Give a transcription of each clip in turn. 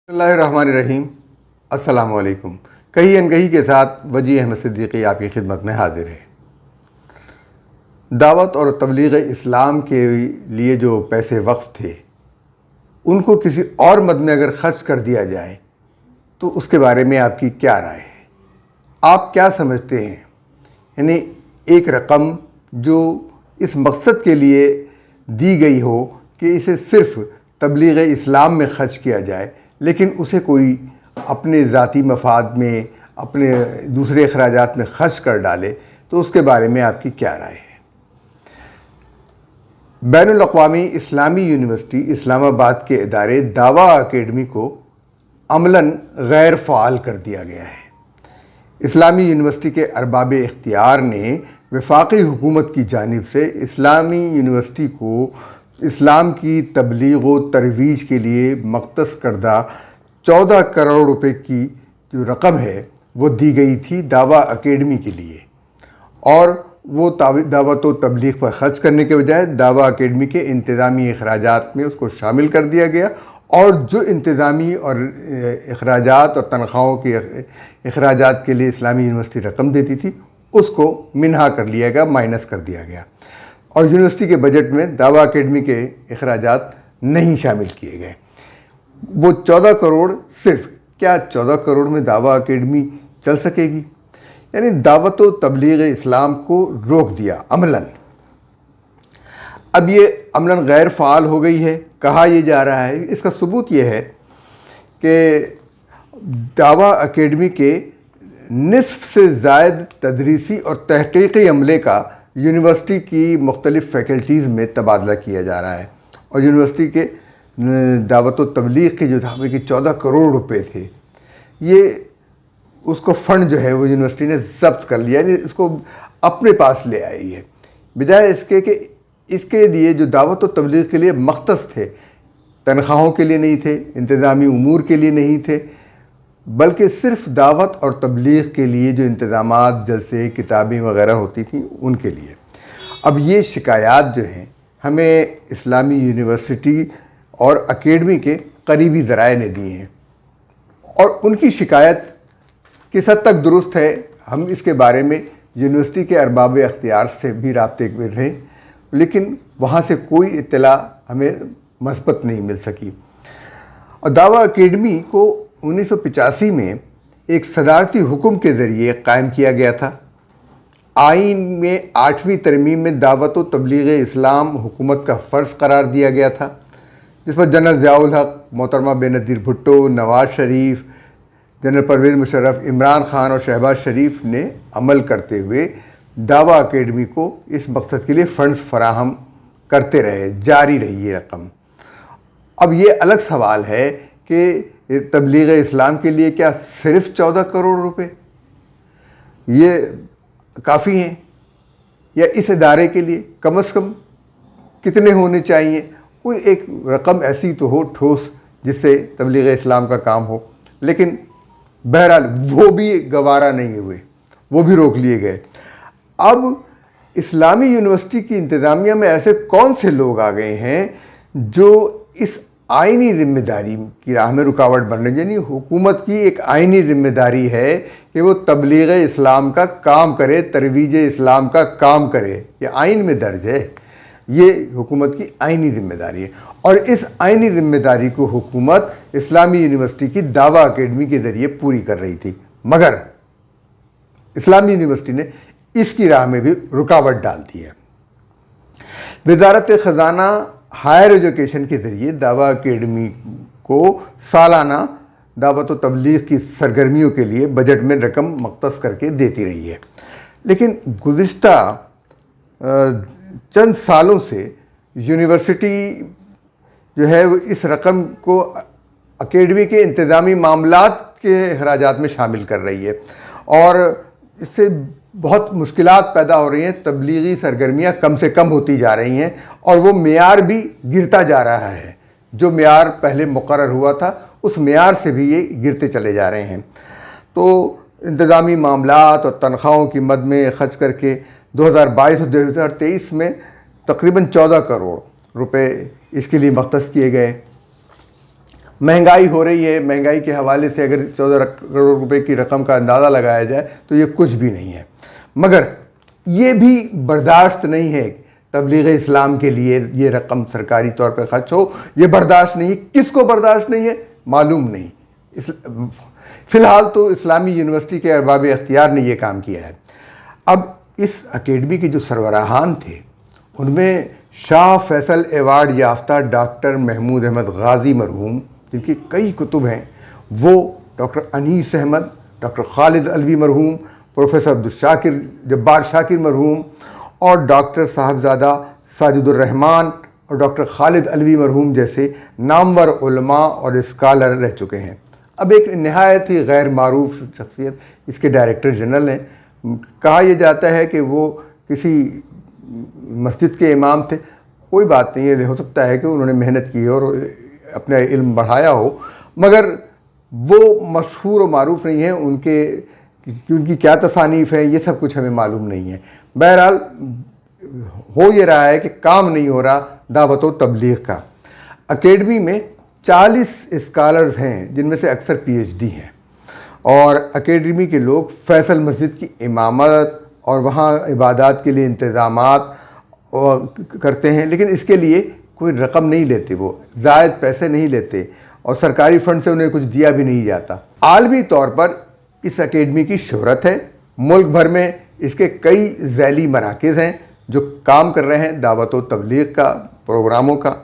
बिस्मिल्लाहिर्रहमानिर्रहीम। अस्सलामुअलैकुम। कही अनकही के साथ वजी अहमद सिद्दीकी आपकी खिदमत में हाजिर है। दावत और तबलीग इस्लाम के लिए जो पैसे वक्फ थे उनको किसी और मद में अगर ख़र्च कर दिया जाए तो उसके बारे में आपकी क्या राय है? आप क्या समझते हैं? यानी एक रकम जो इस मकसद के लिए दी गई हो कि इसे सिर्फ़ तबलीग इस्लाम में ख़र्च किया जाए, लेकिन उसे कोई अपने ज़ाती मफाद में, अपने दूसरे अखराजात में ख़र्च कर डाले, तो उसके बारे में आपकी क्या राय है? बैनुल अक़वामी इस्लामी यूनिवर्सिटी इस्लामाबाद के इदारे दावा अकेडमी को अमलन गैर फ़ाल कर दिया गया है। इस्लामी यूनिवर्सिटी के अरबाब इख्तियार ने वफाकी हुकूमत की जानिब से इस्लामी यूनिवर्सिटी को इस्लाम की तबलीग व तरवीज के लिए मख्तस करदा 14 करोड़ रुपए की जो रकम है वो दी गई थी दावा अकेडमी के लिए, और वो दावत व तबलीग पर ख़र्च करने के बजाय दावा अकेडमी के इंतज़ामी अखराजात में उसको शामिल कर दिया गया, और जो इंतज़ामी और अखराजात और तनख्वाहों के अखराजात के लिए इस्लामी यूनिवर्सिटी रकम देती थी उसको मिन्हा कर लिया गया, माइनस कर दिया गया, और यूनिवर्सिटी के बजट में दावा अकेडमी के अखराजात नहीं शामिल किए गए। वो 14 करोड़ सिर्फ, क्या 14 करोड़ में दावा अकेडमी चल सकेगी? यानी दावत व तबलीग इस्लाम को रोक दिया अमलन। अब ये अमलन गैर फ़ाल हो गई है, कहा यह जा रहा है। इसका सबूत ये है कि दावा अकेडमी के निस्फ से ज़ायद तदरीसी और तहक़ीक़ी अमले का यूनिवर्सिटी की मुख्तलिफ़ फ़ैकल्टीज़ में तबादला किया जा रहा है, और यूनिवर्सिटी के दावत व तबलीग के जो दावे कि 14 करोड़ रुपए थे, ये उसको फ़ंड जो है वो यूनिवर्सिटी ने ज़ब्त कर लिया, यानी इसको अपने पास ले आई है, बजाय इसके कि इसके लिए जो दावत व तबलीग के लिए मख्तस थे, तनख्वाहों के लिए नहीं थे, इंतज़ामी उमूर के लिए नहीं थे, बल्कि सिर्फ दावत और तबलीग के लिए जो इंतज़ामात, जलसे, किताबें वग़ैरह होती थी उनके लिए। अब ये शिकायत जो हैं हमें इस्लामी यूनिवर्सिटी और अकेडमी के करीबी ज़राए ने दी हैं, और उनकी शिकायत किस हद तक दुरुस्त है, हम इसके बारे में यूनिवर्सिटी के अरबाब इख्तियार से भी राब्ते में रहे, लेकिन वहाँ से कोई इत्तला हमें मस्बत नहीं मिल सकी। और दावा अकेडमी को 1985 में एक सदारती हुक्म के ज़रिए कायम किया गया था। आइन में 8वीं तरमीम में दावत व तबलीग इस्लाम हुकूमत का फ़र्ज़ करार दिया गया था, जिस पर जनरल ज़ियाउल हक, मोहतरमा बेनज़ीर भुट्टो, नवाज़ शरीफ, जनरल परवेज़ मुशर्रफ, इमरान ख़ान और शहबाज शरीफ ने अमल करते हुए दावा अकेडमी को इस मकसद के लिए फ़ंड्स फराहम करते रहे, जारी रही ये रकम। अब ये अलग सवाल है कि तबलीग इस्लाम के लिए क्या सिर्फ 14 करोड़ रुपए ये काफ़ी हैं, या इस इदारे के लिए कम से कम कितने होने चाहिए? कोई एक रकम ऐसी तो हो ठोस जिससे तबलीग इस्लाम का काम हो, लेकिन बहरहाल वो भी गवारा नहीं हुए, वो भी रोक लिए गए। अब इस्लामी यूनिवर्सिटी की इंतज़ामिया में ऐसे कौन से लोग आ गए हैं जो इस आइनी ज़िम्मेदारी की राह में रुकावट बन रही है? यानी हुकूमत की एक आइनी ज़िम्मेदारी है कि वो तबलीग इस्लाम का काम करे, तरवीज इस्लाम का काम करे, ये आइन में दर्ज है, ये हुकूमत की आइनी ज़िम्मेदारी है, और इस आइनी ज़िम्मेदारी को हुकूमत इस्लामी यूनिवर्सिटी की दावा अकेडमी के ज़रिए पूरी कर रही थी, मगर इस्लामी यूनिवर्सिटी ने इसकी राह में भी रुकावट डाल दी है। वज़ारत ख़ज़ाना हायर एजुकेशन के ज़रिए दावा अकेडमी को सालाना दावत व तबलीग की सरगर्मियों के लिए बजट में रकम मख्तस करके देती रही है, लेकिन गुज़िश्ता चंद सालों से यूनिवर्सिटी जो है वो इस रकम को अकेडमी के इंतज़ामी मामलात के अखराजात में शामिल कर रही है, और इससे बहुत मुश्किलात पैदा हो रही हैं। तबलीगी सरगर्मियाँ कम से कम होती जा रही हैं, और वो मेयार भी गिरता जा रहा है। जो मेयार पहले मुकर्रर हुआ था उस मेयार से भी ये गिरते चले जा रहे हैं। तो इंतज़ामी मामलात और तनख्वाहों की मद में ख़र्च करके 2022 और 2023 में तकरीबन 14 करोड़ रुपए इसके लिए मख्तस किए गए। महंगाई हो रही है, महंगाई के हवाले से अगर 14 करोड़ रुपए की रकम का अंदाज़ा लगाया जाए तो ये कुछ भी नहीं है। मगर ये भी बर्दाश्त नहीं है तबलीग इस्लाम के लिए ये रकम सरकारी तौर पर खर्च हो, ये बर्दाश्त नहीं है। किसको बर्दाश्त नहीं है मालूम नहीं। फ़िलहाल तो इस्लामी यूनिवर्सिटी के अरबाब इख्तियार ने ये काम किया है। अब इस अकेडमी के जो सरबराहान थे उनमें शाह फैसल अवार्ड याफ्ता डॉक्टर महमूद अहमद गाजी मरहूम, जिनकी कई कुतुब हैं, वो डॉक्टर अनीस अहमद, डॉक्टर खालिद अलवी मरहूम, प्रोफेसर अब्दुल शाकिर जब्बार शाकिर मरहूम और डॉक्टर साहबजादा साजिदुर्रहमान और डॉक्टर खालिद अलवी मरहूम जैसे नामवर उलमा और स्कॉलर रह चुके हैं। अब एक नहायत ही गैर मारूफ शख्सियत इसके डायरेक्टर जनरल हैं। कहा यह जाता है कि वो किसी मस्जिद के इमाम थे। कोई बात नहीं है, हो सकता है कि उन्होंने मेहनत की और अपना इल्म बढ़ाया हो, मगर वो मशहूर और मारूफ नहीं है। उनकी क्या तसानीफ़ है ये सब कुछ हमें मालूम नहीं है। बहरहाल हो ये रहा है कि काम नहीं हो रहा दावत व तबलीग का। अकेडमी में 40 स्कॉलर्स हैं जिनमें से अक्सर PhD हैं और अकेडमी के लोग फैसल मस्जिद की इमामत और वहाँ इबादत के लिए इंतज़ामात करते हैं, लेकिन इसके लिए कोई रकम नहीं लेते, वो ज़ायद पैसे नहीं लेते और सरकारी फंड से उन्हें कुछ दिया भी नहीं जाता। आलमी तौर पर इस अकेडमी की शोहरत है। मुल्क भर में इसके कई ज़ैली मराकज़ हैं जो काम कर रहे हैं दावत व तबलीग का प्रोग्रामों का।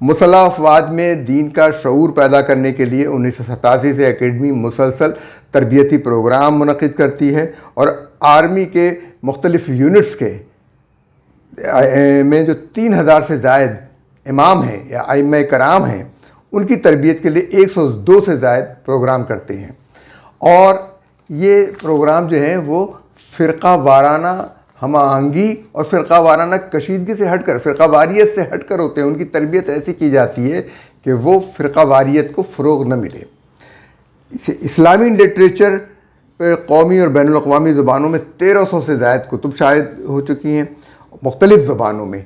मुसल्लह अफवाज में दीन का शऊर पैदा करने के लिए 1987 से अकेडमी मुसलसल तरबियती प्रोग्राम मुनक़िद करती है और आर्मी के मुख्तलिफ़ यूनिट्स के में जो 3000 से ज़ायद इमाम हैं या आइम्मा कराम हैं उनकी तरबियत के लिए 102 से ज़ायद प्रोग्राम करते हैं। और ये प्रोग्राम जो हैं वो फ़िरक़ा वाराना हम आहंगी और फ़िरक़ा वाराना कशीदगी से हटकर फ़िरक़ा वारियत से हटकर होते हैं। उनकी तरबियत ऐसी की जाती है कि वो फ़िरक़ा वारियत को फ़रोग़ न मिले। इस्लामी लिटरेचर पर कौमी और बैनुल अक़वामी ज़ुबानों में 1300 से ज़ायद कुतुब शायद हो चुकी हैं मुख्तलिफ़ ज़ुबानों में।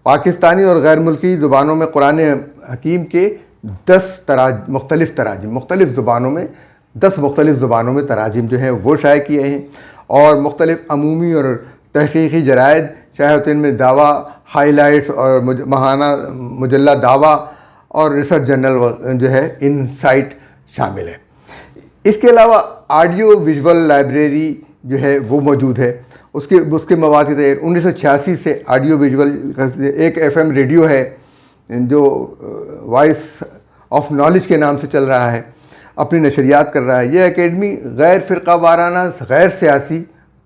पाकिस्तानी और गैर मुल्की ज़ुबानों में कुरान हकीम के 10 मुख्तलिफ़ तराजिम, मुख्तलिफ़ ज़ुबानों में 10 मुख्तलिफ़ ज़ुबानों में तराजिम जो हैं वो शाये किए हैं। और मुख्तलिफ़ अमूमी और तहक़ीक़ी जराइद शायद में दावा, हाईलाइट्स और माहाना मुजल्ला दावा और रिसर्च जर्नल जो है इनसाइट शामिल है। इसके अलावा ऑडियो विजुअल लाइब्रेरी जो है वो मौजूद है। उसके मवाद के 1986 से ऑडियो विजुअल एक FM रेडियो है जो वॉइस ऑफ नॉलेज के नाम से चल रहा है, अपनी नशरियात कर रहा है। यह अकेडमी गैर फ़िरक़ा वाराना गैर सियासी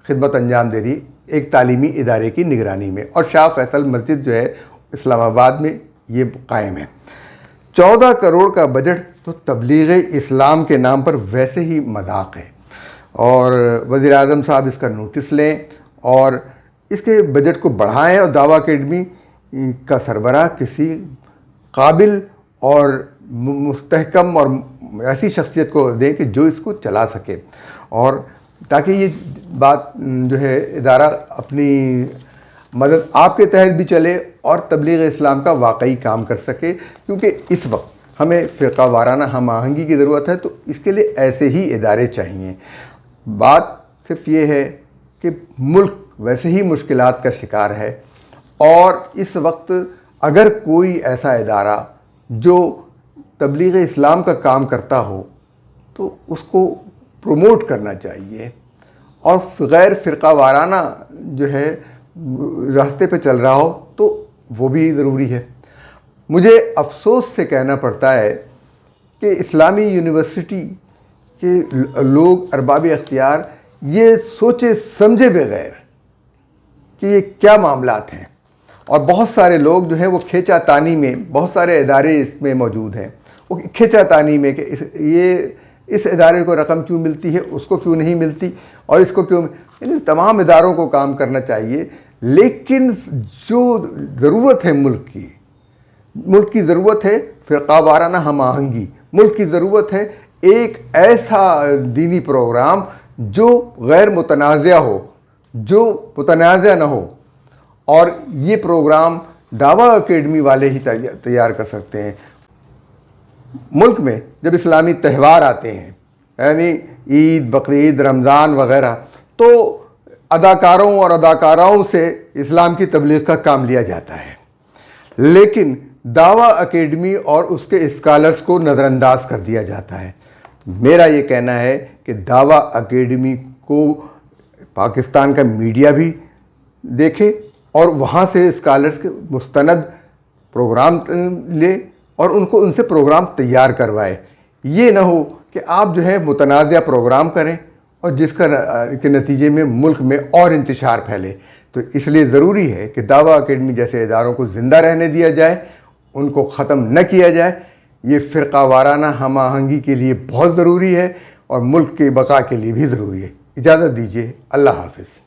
खिदमत अंजाम दे रही है एक तालीमी इदारे की निगरानी में। और शाह फैसल मस्जिद जो है इस्लामाबाद में ये कायम है। 14 करोड़ का बजट तो तबलीग इस्लाम के नाम पर वैसे ही मजाक है और वज़ीर आज़म साहब इसका नोटिस लें और इसके बजट को बढ़ाएं और दावा अकेडमी का सरबराह किसी काबिल और मुस्तहकम और ऐसी शख्सियत को दें कि जो इसको चला सके और ताकि ये बात जो है इदारा अपनी मदद आपके तहत भी चले और तबलीग इस्लाम का वाकई काम कर सके। क्योंकि इस वक्त हमें फ़िरक़ा वाराना हम आहंगी की ज़रूरत है, तो इसके लिए ऐसे ही इदारे चाहिए। बात सिर्फ ये है कि मुल्क वैसे ही मुश्किलात का शिकार है और इस वक्त अगर कोई ऐसा इदारा जो तबलीग इस्लाम का काम करता हो तो उसको प्रमोट करना चाहिए और गैर फ़िरक़ा वाराना जो है रास्ते पे चल रहा हो तो वो भी ज़रूरी है। मुझे अफसोस से कहना पड़ता है कि इस्लामी यूनिवर्सिटी के लोग अरबाब इख्तियार ये सोचे समझे बगैर कि ये क्या मामलात हैं और बहुत सारे लोग जो हैं वो खींचातानी में, बहुत सारे इदारे इसमें मौजूद हैं, वो खींचातानी में कि इस इदारे को रकम क्यों मिलती है, उसको क्यों नहीं मिलती और इसको क्यों, यानी तमाम इदारों को काम करना चाहिए। लेकिन जो ज़रूरत है मुल्क की ज़रूरत है फ़िरक़ा वाराना हम आहंगी, मुल्क की ज़रूरत है एक ऐसा दीनी प्रोग्राम जो गैर मुतनाज़ा हो, जो मुतनाज़ा ना हो। और ये प्रोग्राम दावा अकेडमी वाले ही तैयार कर सकते हैं। मुल्क में जब इस्लामी त्यौहार आते हैं, यानी ईद, बकरीद, रमज़ान वग़ैरह, तो अदाकारों और अदाकाराओं से इस्लाम की तबलीग का काम लिया जाता है, लेकिन दावा एकेडमी और उसके स्कॉलर्स को नज़रअंदाज कर दिया जाता है। मेरा ये कहना है कि दावा एकेडमी को पाकिस्तान का मीडिया भी देखे और वहाँ से स्कॉलर्स के मुस्तनद प्रोग्राम ले और उनसे प्रोग्राम तैयार करवाए। ये ना हो कि आप जो है मुतनाज़िया प्रोग्राम करें और जिसका के नतीजे में मुल्क में और इंतशार फैले। तो इसलिए ज़रूरी है कि दावा एकेडमी जैसे इदारों को ज़िंदा रहने दिया जाए, उनको ख़त्म न किया जाए। ये फ़िरका वाराना हम आहंगी के लिए बहुत ज़रूरी है और मुल्क के बका के लिए भी ज़रूरी है। इजाज़त दीजिए। अल्लाह हाफ़िज़।